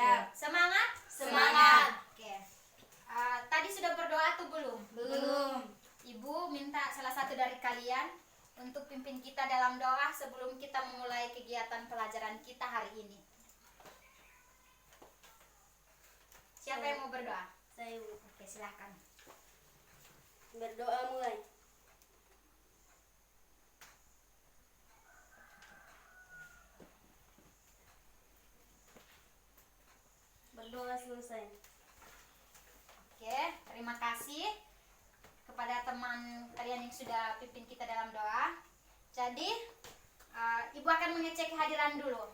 Siap. Semangat? Semangat. Oke. Tadi sudah berdoa atau belum? Belum. Ibu minta salah satu dari kalian untuk pimpin kita dalam doa sebelum kita memulai kegiatan pelajaran kita hari ini. Siapa yang mau berdoa? Saya, Bu. Oke, silakan. Berdoa mulai. Berdoa selesai. Oke, terima kasih kepada teman kalian yang sudah pimpin kita dalam doa. Jadi, Ibu akan mengecek kehadiran dulu.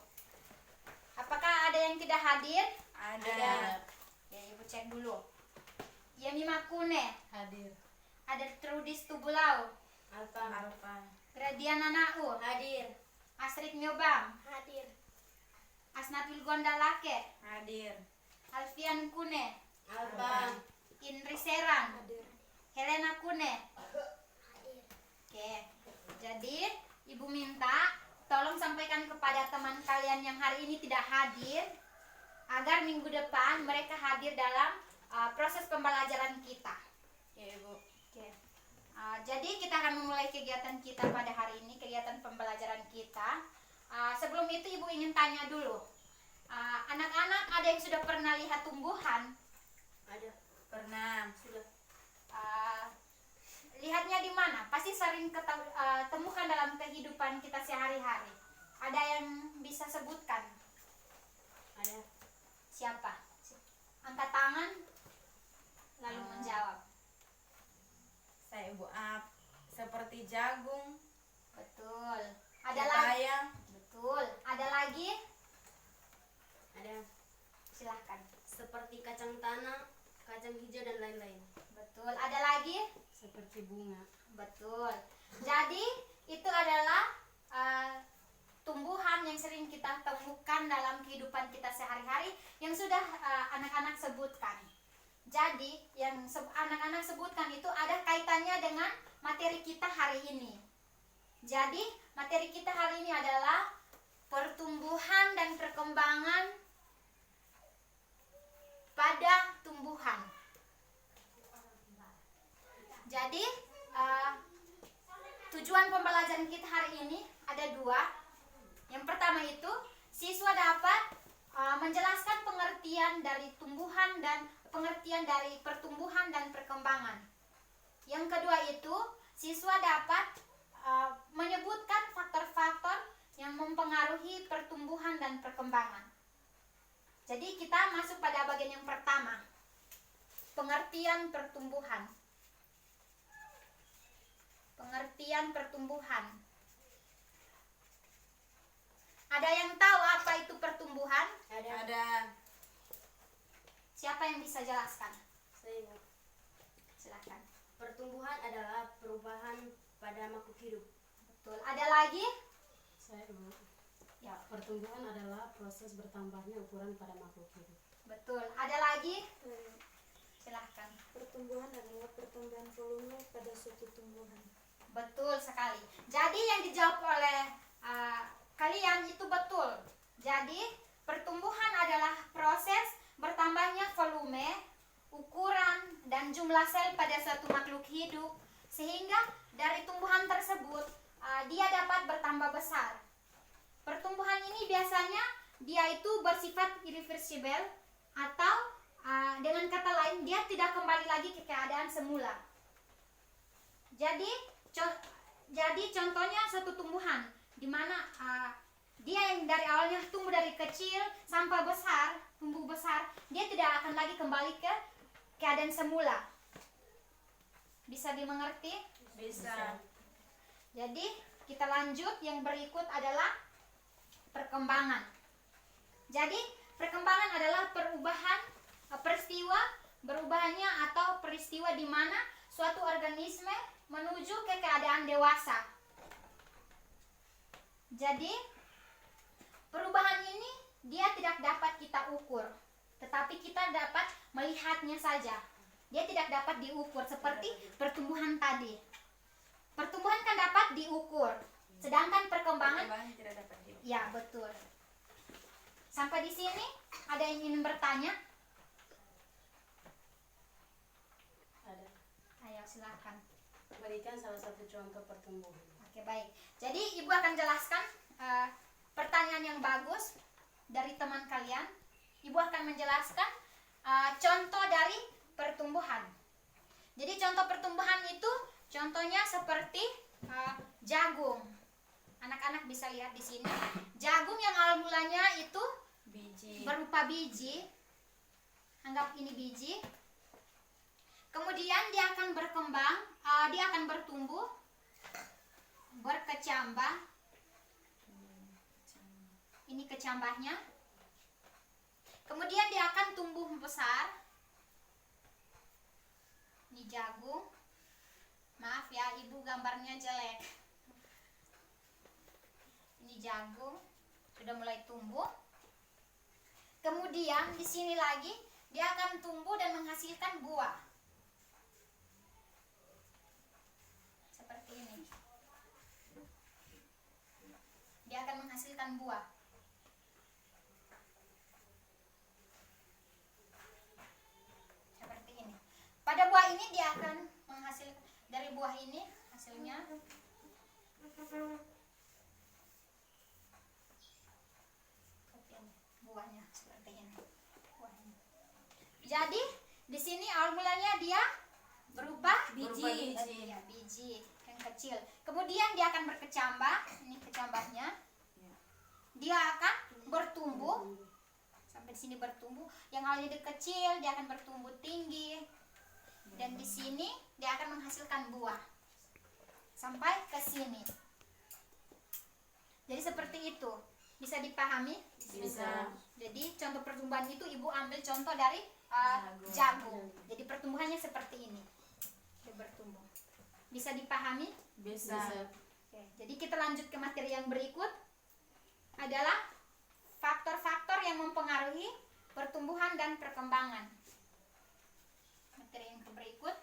Apakah ada yang tidak hadir? Ada. Ya, Ibu cek dulu. Yemi Makune, Hadir. ada Trudis Tubulau, Alfa. Gradiana Nau, Hadir. Astrid Nyobam, Hadir. Asnatul Gondalake, Hadir. Alfian Kune, Alfa. Indri Serang, Hadir. Helena Kune. Oke, jadi Ibu minta tolong sampaikan kepada teman kalian yang hari ini tidak hadir agar minggu depan mereka hadir dalam proses pembelajaran kita. Ya, Ibu. Oke. Jadi kita akan memulai kegiatan kita pada hari ini, kegiatan pembelajaran kita. Sebelum itu Ibu ingin tanya dulu, anak-anak ada yang sudah pernah lihat tumbuhan? Ada. Pernah. Sudah. Lihatnya di mana? Pasti sering temukan dalam kehidupan kita sehari-hari. Ada yang bisa sebutkan? Ada. Siapa? Angkat tangan lalu menjawab. Saya, Bu. Seperti jagung. Betul. Ada lagi? Pepaya. Betul. Ada lagi? Ada. Silahkan. Seperti kacang tanah, kacang hijau dan lain-lain. Betul. Ada lagi? Seperti bunga. Betul. Jadi itu adalah tumbuhan yang sering kita temukan dalam kehidupan kita sehari-hari yang sudah anak-anak sebutkan. Jadi yang anak-anak sebutkan itu ada kaitannya dengan materi kita hari ini. Jadi materi kita hari ini adalah pertumbuhan dan perkembangan pada tumbuhan. Jadi tujuan pembelajaran kita hari ini ada dua. Yang pertama itu siswa dapat menjelaskan pengertian dari tumbuhan dan pengertian dari pertumbuhan dan perkembangan. Yang kedua itu siswa dapat menyebutkan faktor-faktor yang mempengaruhi pertumbuhan dan perkembangan. Jadi kita masuk pada bagian yang pertama, pengertian pertumbuhan. Pengertian pertumbuhan. Ada yang tahu apa itu pertumbuhan? Ada. Siapa yang bisa jelaskan? Saya, Bu. Silakan. Pertumbuhan adalah perubahan pada makhluk hidup. Betul. Ada lagi? Saya, Bu. Ya. Pertumbuhan adalah proses bertambahnya ukuran pada makhluk hidup. Betul. Ada lagi? Silahkan. Pertumbuhan adalah pertambahan volume pada suatu tumbuhan. Betul sekali. Jadi yang dijawab oleh kalian itu betul. Jadi pertumbuhan adalah proses bertambahnya volume, ukuran, dan jumlah sel pada suatu makhluk hidup sehingga dari tumbuhan tersebut dia dapat bertambah besar. Pertumbuhan ini biasanya dia itu bersifat irreversible atau dengan kata lain dia tidak kembali lagi ke keadaan semula. Jadi contohnya suatu tumbuhan di mana dia yang dari awalnya tumbuh dari kecil sampai besar, tumbuh besar, dia tidak akan lagi kembali ke keadaan semula. Bisa dimengerti? Bisa. Jadi kita lanjut, yang berikut adalah perkembangan. Jadi perkembangan adalah perubahan berubahnya atau peristiwa di mana suatu organisme menuju ke keadaan dewasa. Jadi perubahan ini dia tidak dapat kita ukur, tetapi kita dapat melihatnya saja. Dia tidak dapat diukur seperti pertumbuhan tadi. Pertumbuhan kan dapat diukur, sedangkan perkembangan tidak dapat diukur. ya betul. Sampai di sini ada yang ingin bertanya? Ada. Ayo silakan. Berikan salah satu contoh pertumbuhan. Oke, baik. Jadi ibu akan jelaskan pertanyaan yang bagus dari teman kalian. Ibu akan menjelaskan contoh dari pertumbuhan. Jadi contoh pertumbuhan itu contohnya seperti jagung. Anak-anak bisa lihat di sini. Jagung yang awal mulanya itu Biji. berupa biji. Anggap ini biji. Kemudian dia akan berkembang, dia akan bertumbuh, berkecambah. Ini kecambahnya. Kemudian dia akan tumbuh besar. Ini jagung. Maaf ya, ibu gambarnya jelek. Ini jagung sudah mulai tumbuh. Kemudian di sini lagi dia akan tumbuh dan menghasilkan buah. Seperti ini. Dia akan menghasilkan buah. Seperti ini. Pada buah ini dia akan menghasilkan, dari buah ini hasilnya buahnya seperti ini. Buahnya. Jadi di sini awal mulanya dia berubah Biji. Ya, biji yang kecil. Kemudian dia akan berkecambah. Ini kecambahnya. Dia akan bertumbuh. Sampai di sini bertumbuh. Yang awalnya dia kecil, dia akan bertumbuh tinggi. Dan di sini dia akan menghasilkan buah. Sampai ke sini. Jadi seperti itu. Bisa dipahami? Bisa. Jadi contoh pertumbuhan itu ibu ambil contoh dari jagung. Jadi pertumbuhannya seperti ini. Dia bertumbuh. Bisa dipahami? Bisa. Oke, jadi kita lanjut ke materi yang berikut. Adalah faktor-faktor yang mempengaruhi pertumbuhan dan perkembangan. Materi yang berikut,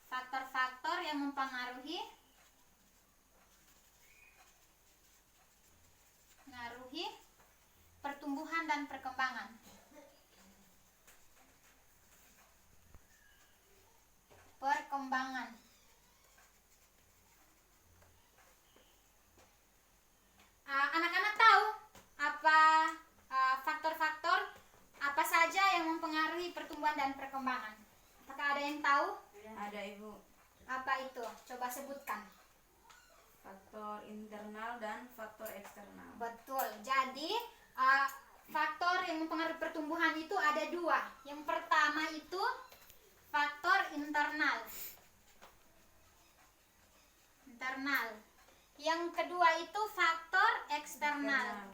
faktor-faktor yang mempengaruhi pertumbuhan dan perkembangan. Perkembangan. Anak-anak tahu apa faktor-faktor apa saja yang mempengaruhi pertumbuhan dan perkembangan? Apakah ada yang tahu? Ada Ibu. Apa itu? Coba sebutkan. Faktor internal dan faktor eksternal. Betul. Jadi faktor yang mempengaruhi pertumbuhan itu ada dua. Yang pertama itu faktor internal. Yang kedua itu faktor eksternal.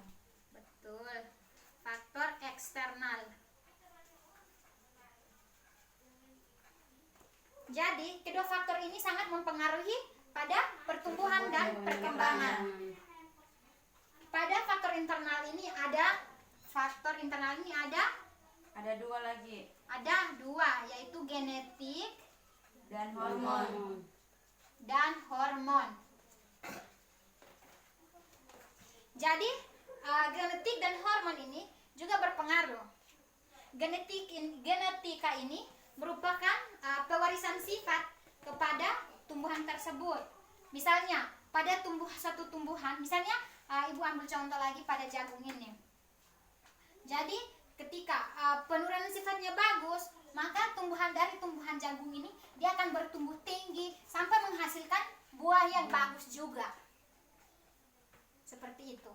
Betul. Faktor eksternal. Jadi kedua faktor ini sangat mempengaruhi pada pertumbuhan dan perkembangan. Pada faktor internal ini ada Ada dua lagi. Ada dua, yaitu genetik Dan hormon. dan hormon. Jadi genetik dan hormon ini juga berpengaruh. Genetika ini merupakan pewarisan sifat kepada tumbuhan tersebut. Misalnya pada satu tumbuhan, misalnya ibu ambil contoh lagi pada jagung ini. Jadi ketika penurunan sifatnya bagus, maka dari tumbuhan jagung ini dia akan bertumbuh tinggi sampai menghasilkan buah yang bagus juga. Seperti itu.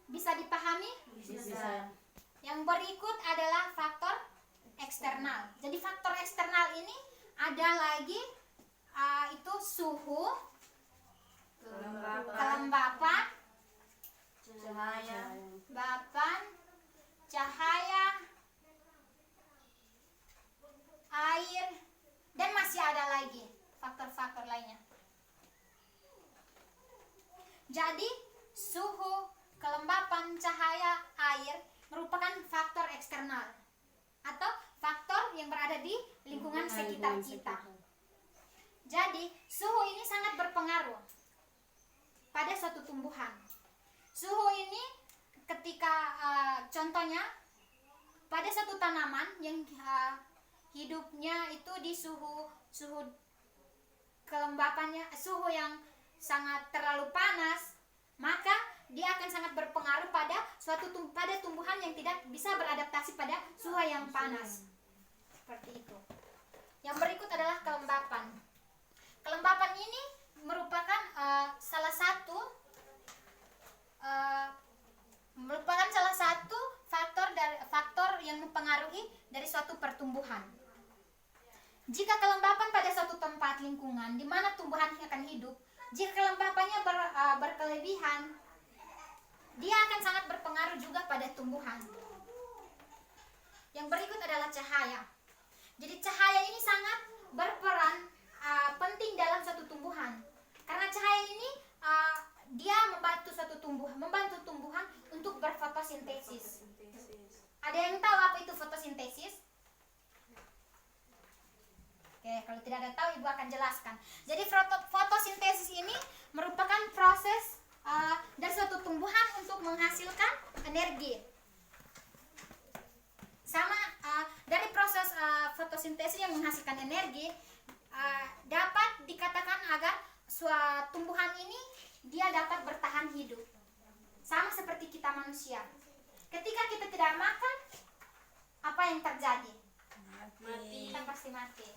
Bisa dipahami? Bisa. Yang berikut adalah faktor eksternal. Jadi faktor eksternal ini ada lagi itu suhu, kelembapan, cahaya, air, dan masih ada lagi faktor-faktor lainnya. Jadi suhu, kelembapan, cahaya, air merupakan faktor eksternal atau faktor yang berada di lingkungan sekitar kita. Jadi suhu ini sangat berpengaruh pada suatu tumbuhan. Suhu ini ketika contohnya pada satu tanaman yang hidupnya itu di suhu kelembapannya, suhu yang sangat terlalu panas, maka dia akan sangat berpengaruh pada pada tumbuhan yang tidak bisa beradaptasi pada suhu yang panas. Seperti itu. Yang berikut adalah kelembapan. Kelembapan ini merupakan salah satu faktor yang mempengaruhi dari suatu pertumbuhan. Jika kelembapan pada suatu tempat lingkungan di mana tumbuhan akan hidup, jika kelembapannya berkelebihan, dia akan sangat berpengaruh juga pada tumbuhan. Yang berikut adalah cahaya. Jadi cahaya ini sangat berperan penting dalam suatu tumbuhan. Karena cahaya ini dia membantu tumbuhan untuk berfotosintesis. Ada yang tahu apa itu fotosintesis? Oke, kalau tidak ada tahu, Ibu akan jelaskan. Jadi fotosintesis ini merupakan proses dari suatu tumbuhan untuk menghasilkan energi. Sama dari proses fotosintesis yang menghasilkan energi, dapat dikatakan agar tumbuhan ini dia dapat bertahan hidup. Sama seperti kita manusia. Ketika kita tidak makan, apa yang terjadi? Mati. Kita pasti mati.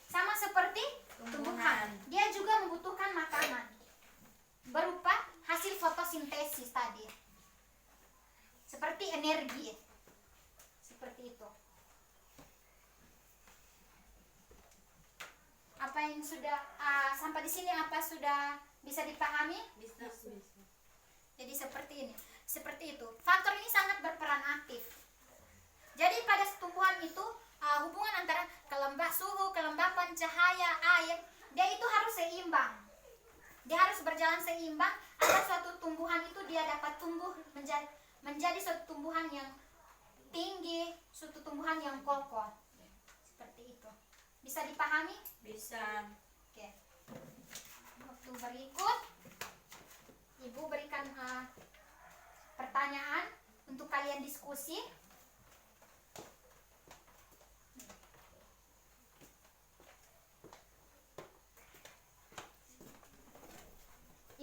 Sama seperti tumbuhan, dia juga membutuhkan makanan berupa hasil fotosintesis tadi, seperti energi, seperti itu. Apa yang sudah sampai di sini, apa sudah bisa dipahami? Bisa. Jadi seperti itu. Faktor ini sangat berperan aktif. Jadi pada tumbuhan itu hubungan antara suhu, kelembapan, cahaya, air, dia itu harus seimbang. Dia harus berjalan seimbang agar suatu tumbuhan itu dia dapat tumbuh menjadi suatu tumbuhan yang tinggi, suatu tumbuhan yang kokoh. Seperti itu. Bisa dipahami? Bisa. Oke. Waktu berikut Ibu berikan pertanyaan untuk kalian diskusi.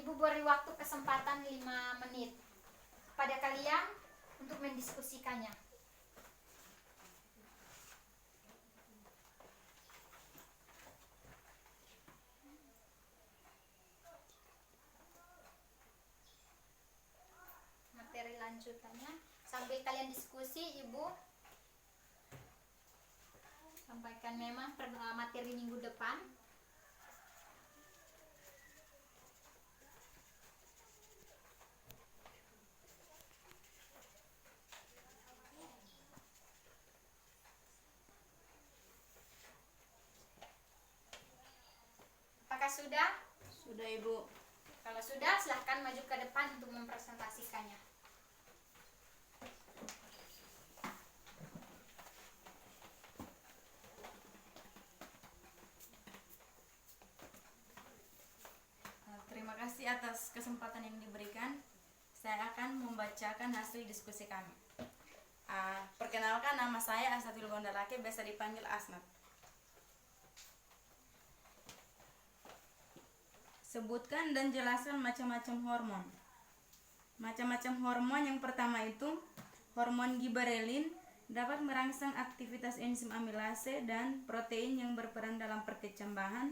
Ibu beri waktu kesempatan 5 menit pada kalian untuk mendiskusikannya. Materi lanjutannya sambil kalian diskusi, Ibu sampaikan memang materi minggu depan. Apakah sudah? Sudah, Ibu. Kalau sudah, silahkan maju ke depan untuk mempresentasikannya. Terima kasih atas kesempatan yang diberikan. Saya akan membacakan hasil diskusi kami. Perkenalkan, nama saya Asatul Gondalake, biasa dipanggil Asnat. Sebutkan dan jelaskan macam-macam hormon. Macam-macam hormon yang pertama itu hormon giberelin, dapat merangsang aktivitas enzim amilase dan protein yang berperan dalam perkecambahan,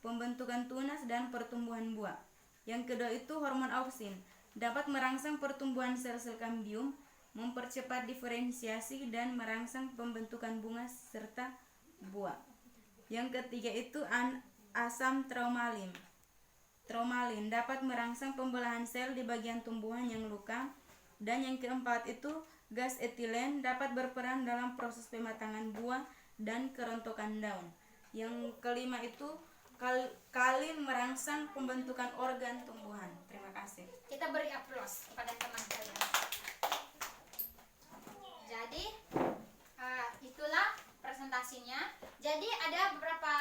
pembentukan tunas dan pertumbuhan buah. Yang kedua itu hormon auksin, dapat merangsang pertumbuhan sel-sel kambium, mempercepat diferensiasi dan merangsang pembentukan bunga serta buah. Yang ketiga itu asam traumalin. Traumalin dapat merangsang pembelahan sel di bagian tumbuhan yang luka. Dan yang keempat itu gas etilen, dapat berperan dalam proses pematangan buah dan kerontokan daun. Yang kelima itu kalin, merangsang pembentukan organ tumbuhan. Terima kasih. Kita beri aplaus kepada teman kalian. Jadi itulah presentasinya. Jadi ada berapa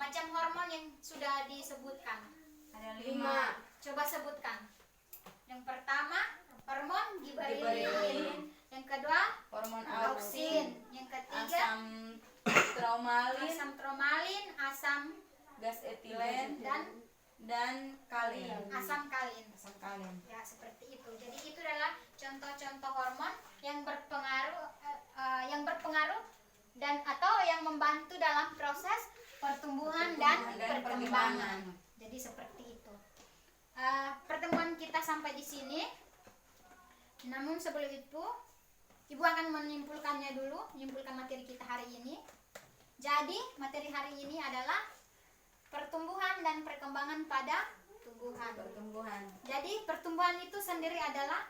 macam hormon yang sudah disebutkan? Ada 5. Coba sebutkan. Yang pertama hormon giberelin. Giberelin. Yang kedua hormon auksin. auksin, Yang ketiga asam tromalin, asam tromalin, asam gas etilen, dan kalin. asam kalin. Asam kalin. Ya, seperti itu. Jadi itu adalah contoh-contoh hormon yang berpengaruh dan atau yang membantu dalam proses pertumbuhan dan perkembangan. Jadi seperti itu. Pertemuan kita sampai di sini. Namun sebelum itu, Ibu akan menyimpulkannya dulu, menyimpulkan materi kita hari ini. Jadi, materi hari ini adalah pertumbuhan dan perkembangan pada tumbuhan. Pertumbuhan. Jadi pertumbuhan itu sendiri adalah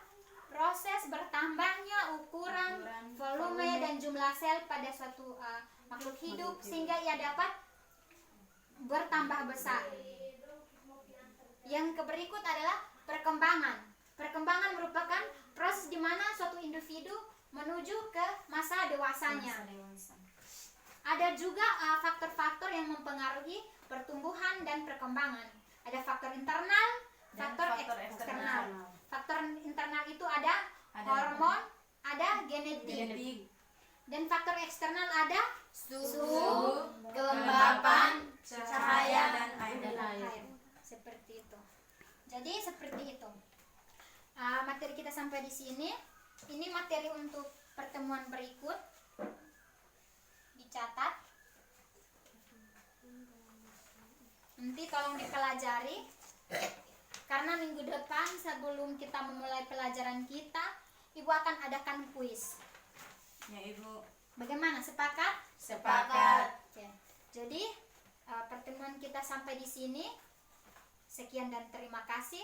proses bertambahnya ukuran, volume dan jumlah sel pada suatu makhluk hidup sehingga ia dapat bertambah besar. Yang berikut adalah perkembangan. Perkembangan merupakan proses di mana suatu individu menuju ke masa dewasanya. Ada juga faktor-faktor yang mempengaruhi pertumbuhan dan perkembangan. Ada faktor internal, Dan faktor faktor eksternal. eksternal. Faktor internal itu ada hormon, ada genetik. Dan faktor eksternal ada suhu, kelembapan, cahaya, dan air. air. Seperti itu. Jadi seperti itu. Materi kita sampai di sini. Ini materi untuk pertemuan berikut. Dicatat. Nanti tolong dipelajari. Karena minggu depan sebelum kita memulai pelajaran kita, Ibu akan adakan kuis. Ya, Ibu. Bagaimana? Sepakat? Sepakat. Oke. Jadi pertemuan kita sampai di sini. Sekian dan terima kasih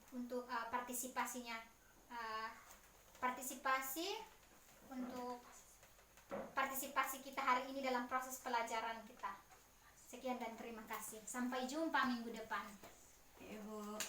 untuk partisipasinya. Partisipasi kita hari ini dalam proses pelajaran kita. Sekian dan terima kasih. Sampai jumpa minggu depan. Ibu.